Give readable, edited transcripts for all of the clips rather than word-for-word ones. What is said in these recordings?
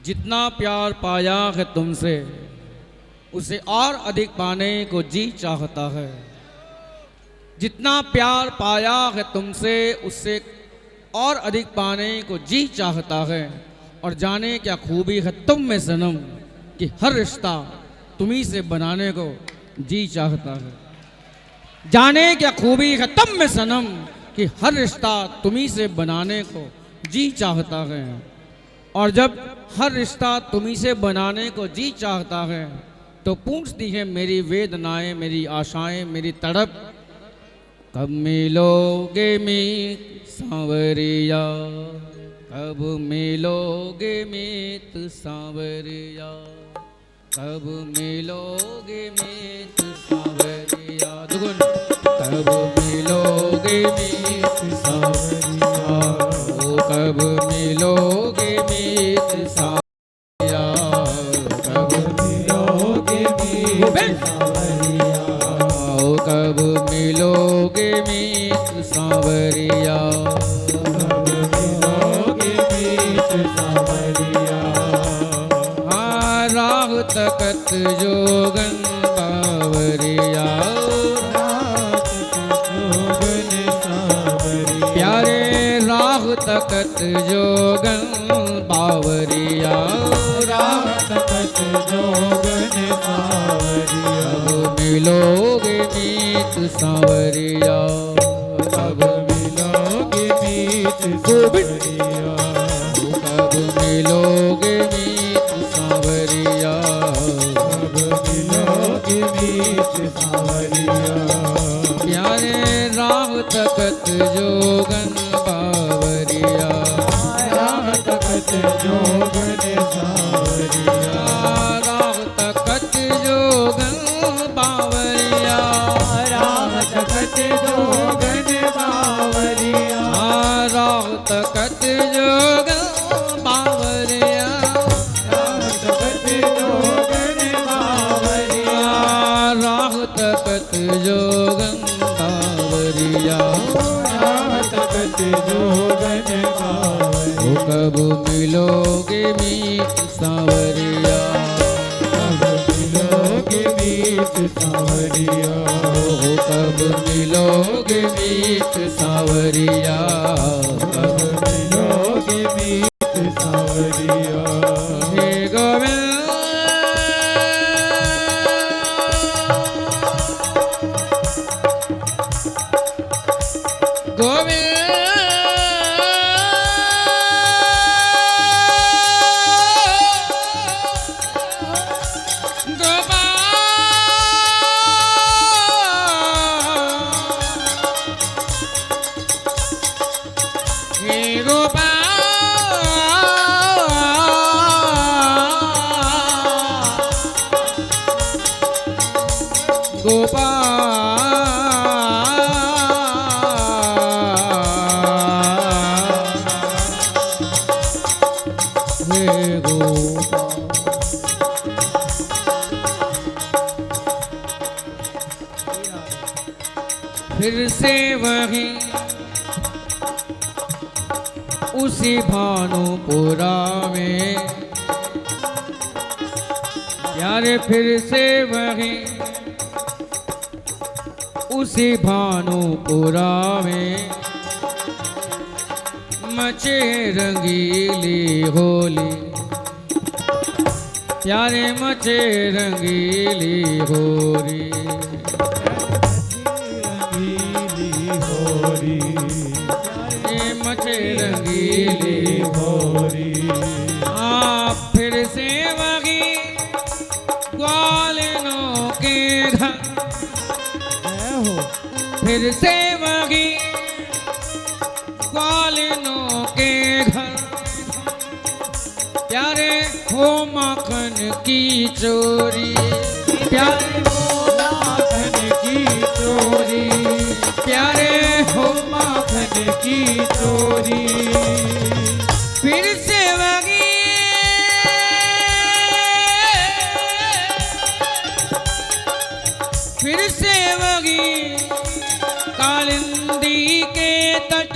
जितना प्यार पाया है तुमसे उसे और अधिक पाने को जी चाहता है। जितना प्यार पाया है तुमसे उससे और अधिक पाने को जी चाहता है। और जाने क्या खूबी है तुम में सनम कि हर रिश्ता तुम्ही से बनाने को जी चाहता है। जाने क्या खूबी है तुम में सनम कि हर रिश्ता तुम्ही से बनाने को जी चाहता है। और जब हर रिश्ता तुम्ही से बनाने को जी चाहता है तो पूछती है मेरी वेदनाएं, मेरी आशाएं, मेरी तड़प, कब मिलोगे मीत सांवरिया, कब मिलोगे मीत सांवरिया, कब मिलोगे मीत सांवरिया, दुगुन कब मिलोगे मीत सांवरिया, कब मिलोगे मीत सांवरिया, कब मिलोगे मीत सांवरिया, कब मिलोगे मीत सांवरिया, कब मिलोगे मीत सांवरिया। हाँ राह तकत जोगन बावरिया, प्यारे राह तकत जोगन बावरिया, राह तकत जोगन बावरिया, कब मिलोगे मीत सांवरिया, कब मिलोगे मीत सांवरिया, कब मिलोगे मीत सांवरिया, कब मिलोगे मीत सांवरिया। प्यारे राह तकत जोगन बावरिया, राह तकत जोगन बावरिया, राह तकत जोगन बावरिया, राह तकत जोगन बावरिया, राह तकत जोगन बावरिया, राह तकत जोगन बावरिया, राह तकत जोगन बावरिया, राह तकत जोगन बावरिया। कब मिलोगे मीत सांवरिया, कब मिलोगे मीत सांवरिया, कब मिलोगे मीत सांवरिया, कब मिलोगे मीत सांवरिया। हे गोविंद गोविंद फिर से वही उसी भानुपुरा में, यारे फिर से वही उसी भानुपुरा में मचे रंगीली होली, प्यारे मचे रंगीली होली, मचे रंगीली होली। आप फिर से वही ग्वालिनों के घर, फिर से वही ग्वालिनों के घर, प्यारे हो माखन की चोरी, प्यारे हो माखन की चोरी, प्यारे हो माखन की चोरी। फिर से वही फिर से वही कालिंदी के तट,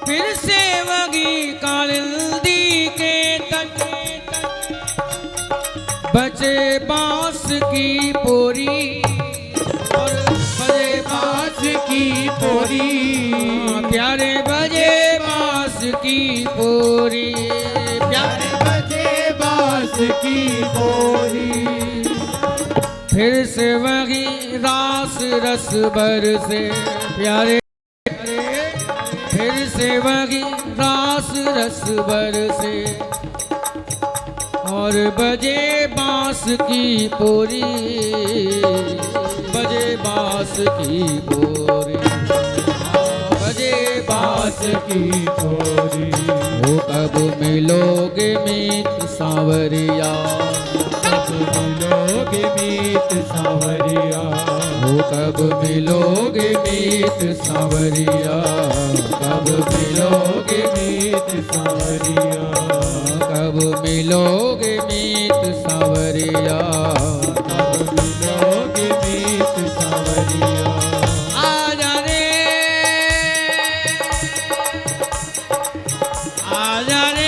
फिर से वही बजे बांस की पोरी और बजे बांस की पोरी, प्यारे बजे बांस की पोरी, प्यारे बजे बांस की पोरी। फिर से वही रास रस बरसे प्यारे, फिर से वही रास रस बरसे और बजे बांस की पोरी, बजे बांस की पोरी, बजे बांस की पोरी। वो कब मिलोगे मीत सांवरिया, कब मिलोगे मीत सांवरिया, वो कब मिलोगे मीत सांवरिया, कब मिलोगे मीत सांवरिया, कब मिलोगे मीत सांवरिया, कब मिलोगे मीत सांवरिया। आजा रे आजा रे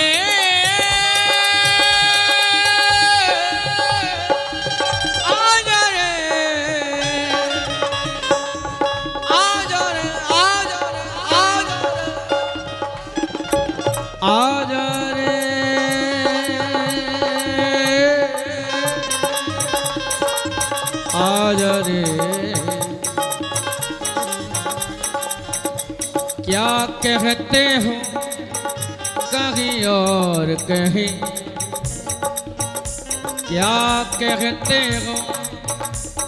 आजा रे आजा रे आजा रे आजा रे क्या कहते हो कहीं और कहीं, क्या कहते हो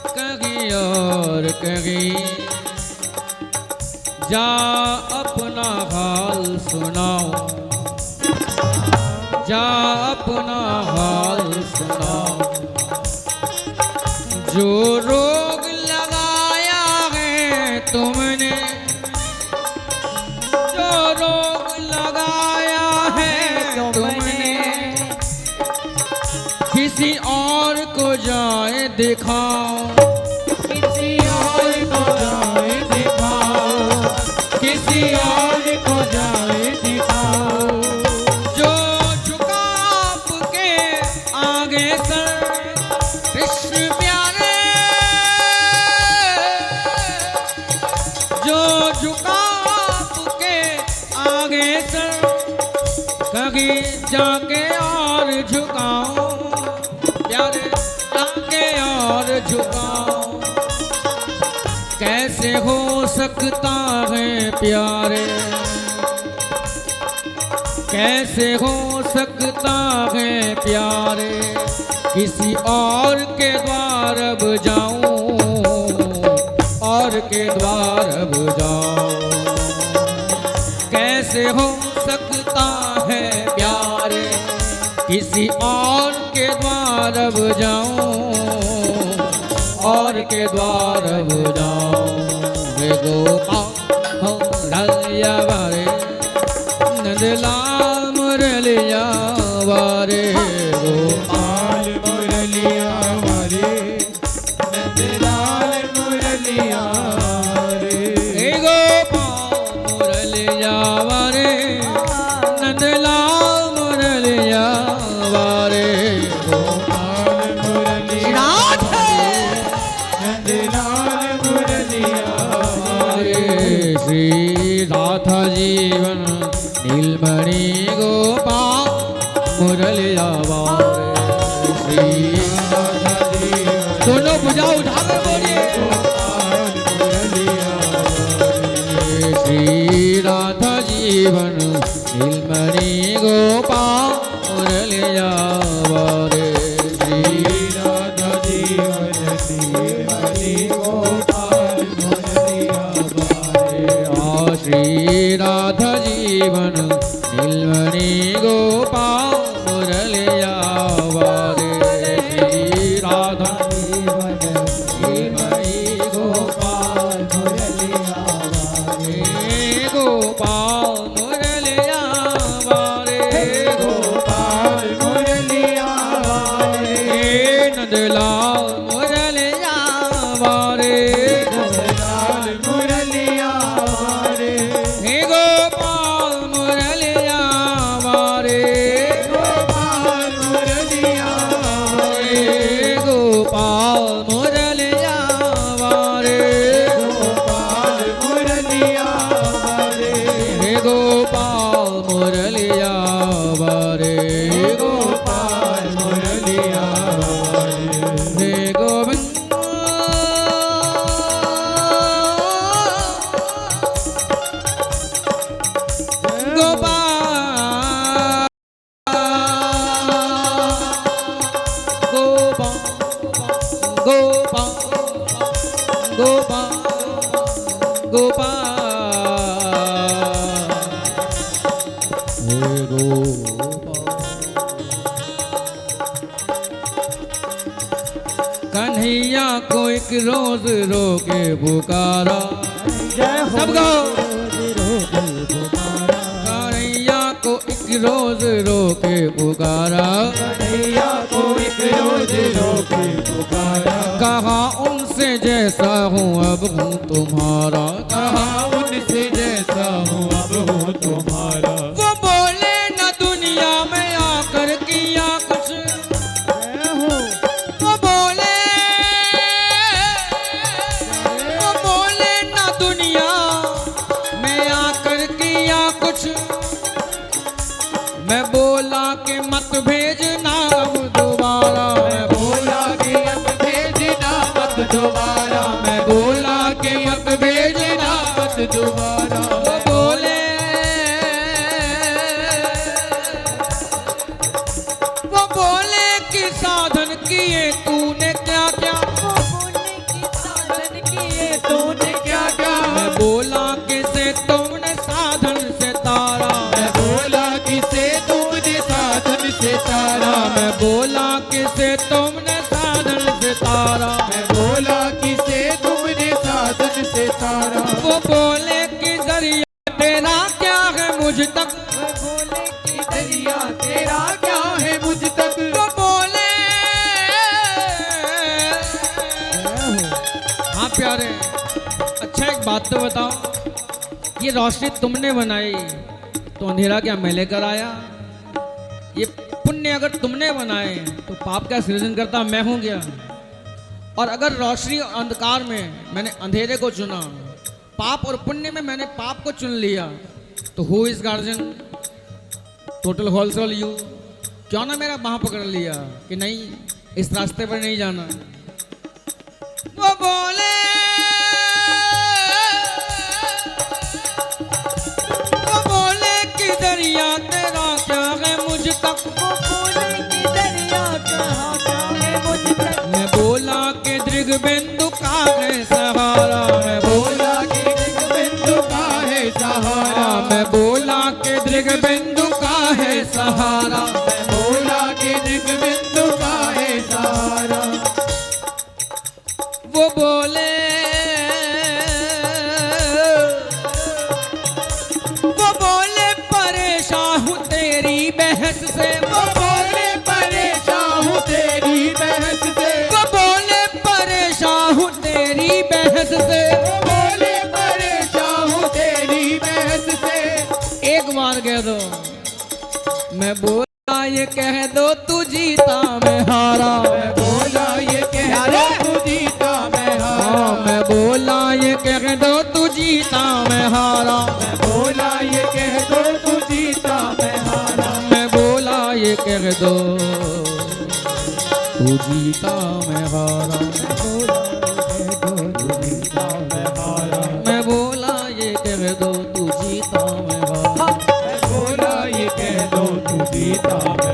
कहीं और कहीं, जा अपना हाल सुनाओ, जा अपना हाल सुनाओ, जो रोग लगाया है तुमने, जो रोग लगाया है तुमने, किसी और को जाए दिखाओ, किसी और को जाए दिखाओ, किसी और को जाए दिखाओ। जो झुका आपके आगे सर कृष्ण प्यारे, जो झुका आपके आगे सर कहीं जाके और झुकाओ प्यारे, जाके और झुकाओ। कैसे हो सकता है प्यारे, कैसे हो सकता है प्यारे, किसी और के द्वार अब जाऊं, और के द्वार अब जाऊं। कैसे हो सकता है प्यारे, किसी और के द्वार अब जाऊं, और के द्वार अब जाऊं। वे गोपाल रलिया वारे, नंदलाल मुरलिया वारे, गोपाल मुरलिया वारे, नंदलाल मुरलिया रे। हे गोपाल मुरलिया वारे, नंदलाल मुरलिया वारे, गोपाल मुरलिया नंदलाल मुरलिया रे। श्री राधा जीवन नीलमणि गोपाल मुरलिया वारे, श्री राधा जीवन दोनों भुजा उठाकर बोलिए, गोपाल मुरलिया रे। श्री राधा जीवन नीलमणि गोपाल मुरलिया वारे, श्री राधा जीवन नीलमणि गोपाल मुरलिया वारे। श्री राधा जीवन नीलमणि गोपाल मुरलिया वारे, श्री राधा जीवन नीलमणि गोपाल मुरलिया वारे। गोपाल मुरलिया वारे, गोपाल मुरलिया वारे। नंदलाल मुरलिया वारे, नंदलाल मुरलिया वारे। हे गोपाल मुरलिया वारे, गोपाल मुरलिया वारे। गोपाल गोपाल गोपाल हे गोपाल। कन्हैया को एक रोज रोके पुकारा, सब गाओ। कन्हैया को एक रोज रोके पुकारा, कन्हैया को एक रोज रोके पुकारा। कहा उनसे जैसा हूँ अब हूँ तुम्हारा, कहा उनसे जैसा हूँ अब हूँ तुम्हारा। वो बोले न दुनिया में आकर किया कुछ, वो बोले न दुनिया में आकर किया कुछ। मैं बोला कि मत भेजना अब दोबारा, मैं बोला कि मत भेजना मत दोबारा। मैं बोला कि मत भेजना मत दोबारा। वो बोले, वो बोले कि साधन किए तूने क्या क्या, साधन किए तूने क्या क्या। मैं बोला किसे तुमने साधन से तारा, मैं बोला किसे तुमने साधन से तारा। मैं बोला किसे तुमने साधन से तारा। मैं बोला किसे तुमने साधन से तारा। वो बोले कि जरिया तेरा क्या है मुझ तक, बोले कि दरिया तेरा क्या है मुझ तक। वो बोले, हाँ प्यारे, अच्छा एक बात तो बताओ, ये रोशनी तुमने बनाई तो अंधेरा क्या मैं लेकर आया? ये पुण्य अगर तुमने बनाए तो पाप का सृजन करता मैं हूं क्या? और अगर रोशनी और अंधकार में मैंने अंधेरे को चुना, पाप और पुण्य में मैंने पाप को चुन लिया, तो who is guardian? Total wholesale you. क्यों ना मेरा बाह पकड़ लिया कि नहीं इस रास्ते पर नहीं जाना। वो बोले, वो बोले कि दरिया तेरा क्या है मुझ तक, वो बोले कि दरिया तेरा क्या है मुझ तक। मैं बोला कि दृग बिंदु का है सहारा, मैं बोला कि बिंदु का है सहारा। मैं बोला कि दृग बिंदु का है सहारा। मैं बोला कि बिंदु का है सहारा। वो बोले, वो बोले परेशान हूँ तेरी बहस से, वो बोले परेशान हूँ तेरी बहस से। वो बोले परेशान हूँ तेरी बहस से। वो बोले परेशान हूँ तेरी बहस से। एक बार कह दो, मैं बोला ये कह दो तू जीता मैं हारा। मैं बोला ये कह दो तू जीता मैं हारा। हाँ, मैं बोला ये कह दो तू जीता मैं हारा। मैं बोला ये कह दो तू जीता मैं हारा। मैं बोला ये कह दो तू जीता मैं हारा। मैं बोला ये कह दो तू जीता मैं हारा। मैं बोला ये कह दो तू जीता मैं।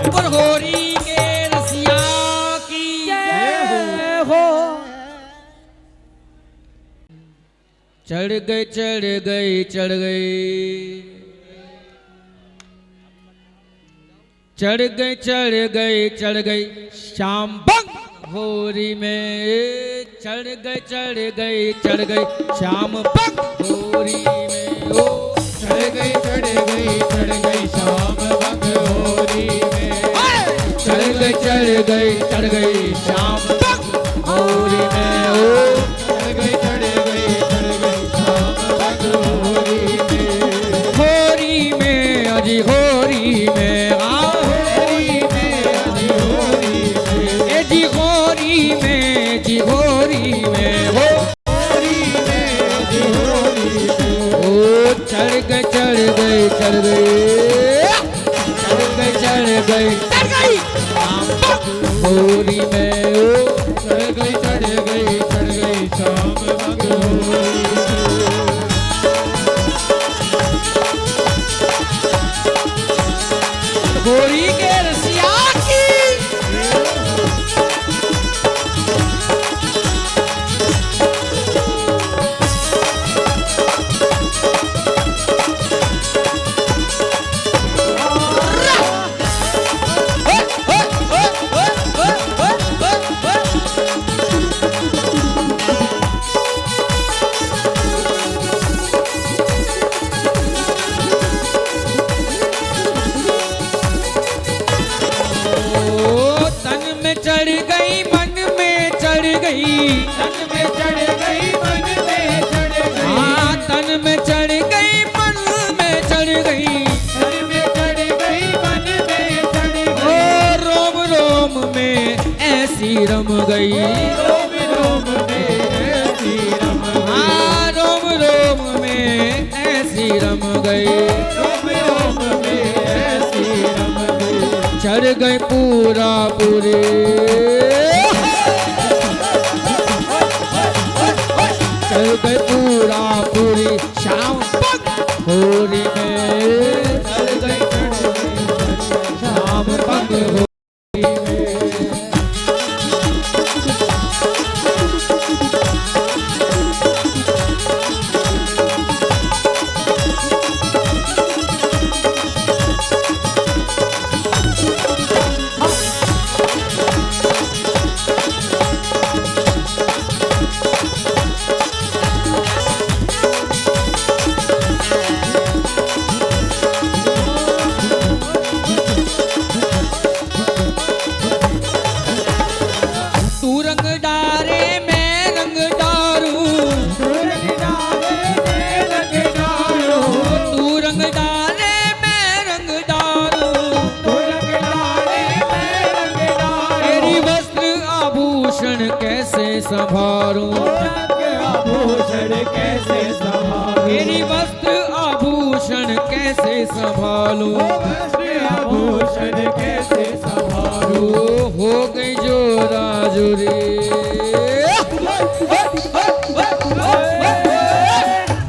और होरी के रसिया की जय हो। चढ़ गई चढ़ गई चढ़ गई, चढ़ गई चढ़ गई चढ़ गई शाम बंग होरी में। चढ़ गई चढ़ गई चढ़ गई शाम बंग होरी में। ओ चढ़ गई शाम बंग होरी में। चढ़ गई चढ़ गई शाम बंग होरी में। ओ चढ़ गई शाम बंग होरी में। होरी में अजी होरी में आ होरी में अजी होरी में। ए जी होरी में जी होरी में हो होरी में अजी होरी में। ओ चढ़ गई चढ़ गई चढ़ गई चढ़ गई चढ़ गई चढ़ गई होरी में। ओ चढ़ गई शाम बंग होरी में। होरी के रसिया की चढ़ गई मन में चढ़ गई, तन में चढ़ गई मन में चढ़ गई, हाँ तन में चढ़ गई मन में चढ़ गई, तन में चढ़ गई मन में चढ़ गई, ओ रोम रोम में ऐसी रम गई, रोम रोम में ऐसी रम गई, हाँ रोम रोम में ऐसी रम गई, रोम रोम में ऐसी रम गई, चढ़ गए पूरा पूरे, चढ़ गए पूरा पूरी शाम होली में, चढ़ गए शाम पंग होली में। तू रंग डारे मैं रंग डारू, तू रंग डारे मैं रंग डारू, तेरी वस्त्र आभूषण कैसे संभारूं, आभूषण कैसे संभालूं, तेरी वस्त्र आभूषण कैसे संभालूं, आभूषण कैसे संभालूं, हो गई जो राजुरी,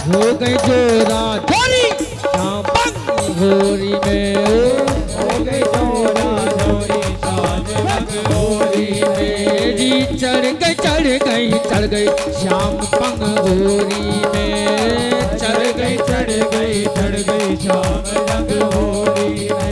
हो गई जो राजुरी शाम पंग होली में, हो गई चोरा चोरी शाम होली में जी चढ़ गई शाम पंग होली में, चढ़ गई शाम रंग होली में,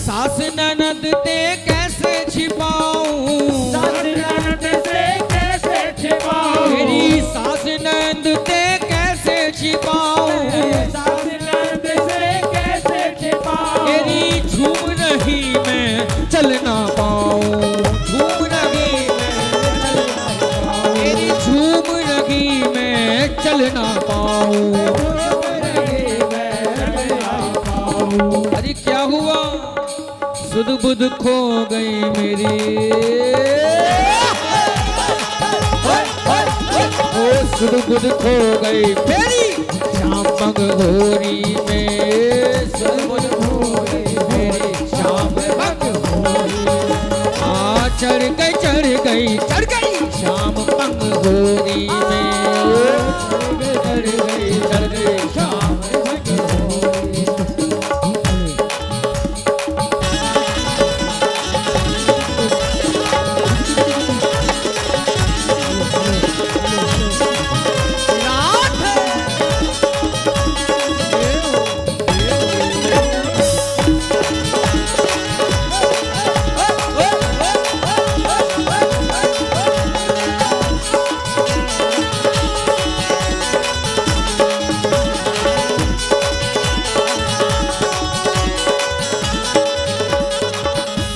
सास ननद ते कैसे छिपाऊं, ननद से कैसे छिपाऊं, मेरी सास ननद ते कैसे छिपाऊं, सास ननद से कैसे छिपाऊं, तेरी झूम रही मैं चल ना पाऊं, झूम रही मैं तेरी झूम रही मैं चल ना पाऊं, अरे क्या हुआ सुध बुध खो गई मेरी, ओ सुध बुध खो गई मेरी शाम पंग होली में, सुध बुध खो गई मेरी शाम पंग होली में, आ चढ़ गई शाम पंग होली में, चढ़ गई शाम पंग होली में।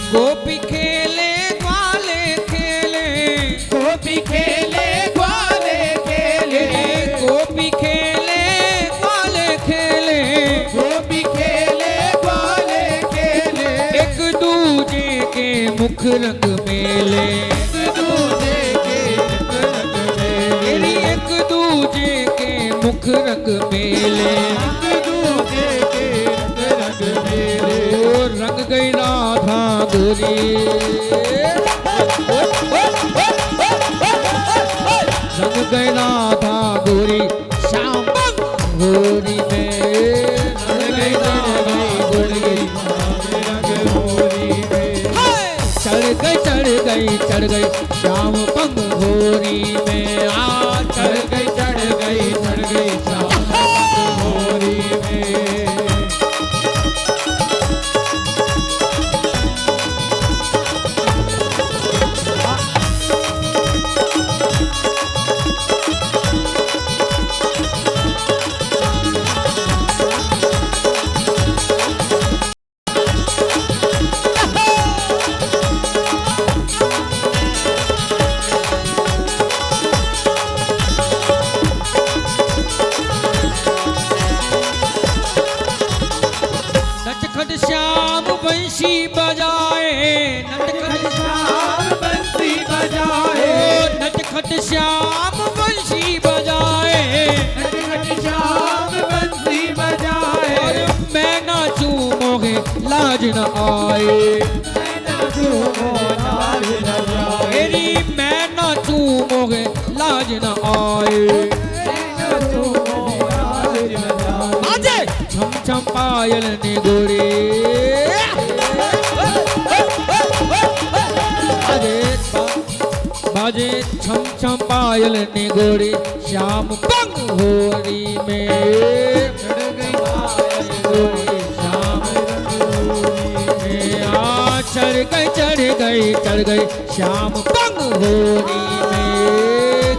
गोपी खेले ग्वाले खेले, गोपी खेले ग्वाले खेले, गोपी खेले ग्वाले खेले, गोपी खेले ग्वाले खेले, एक दूजे के मुख रंग मेले, एक दूजे के रंग मेले, तेरी एक दूजे के मुख रंग मेले, एक दूजे के रंग मेले, ओ रंग गई राधा गोरी, रंग गई राधा गोरी श्याम होली में, रंग गई राधा चढ़ गई श्याम पंग होरी में आ चढ़ गई शाम पंग होरी में। नटखट श्याम बंशी बजाए नटखट श्याम बंसी बजाए, नटखट श्याम बंशी बजाए नटखट श्याम बंसी बजाए। और मैं नाचूं मोहे लाज न आए मैं नाचूं लाज न जाए, मेरी मैं नाचूं मोहे लाज न आए मैं नाचूं लाज न जाए। बाजे छम छम पायल ने गोरे बाजे छम छम पायल ने गोरे श्याम पंग होरी में चढ़ गई पायल गोरी श्याम पंग होरी में। आ चढ़ गई श्याम पंग होरी में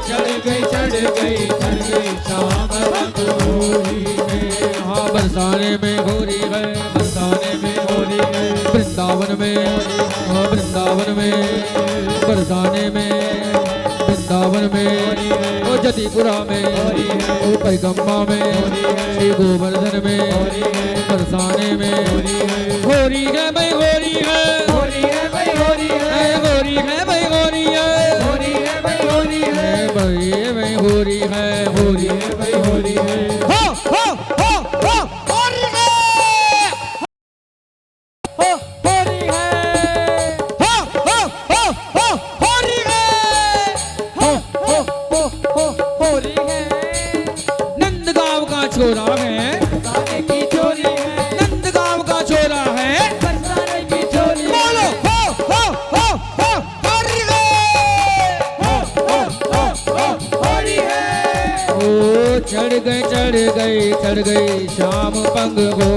चढ़ गई शाम पंग होरी में। हाँ बरसाने में होरी है बरसाने में होरी है वृंदावन में हाँ वृंदावन में बरसाने में वृंदावन में ओ जदीपुरा में ओ पैगम्बा में श्री गोवर्धन में बरसाने में होरी है भाई होरी है होरी है भाई होरी है, होरी है भाई होरी है होरी है भाई होरी है, भाई होरी है होरी होरी है भाई होरी है। हो होरी है हो होरी है हो होरी है होरी है नंदगांव का छोरा है बरसाने की चोरी है, नंदगांव का छोरा है बरसाने की चोरी है। बोलो हो होरी है होरी है ओ चढ़ गई श्याम पंग हो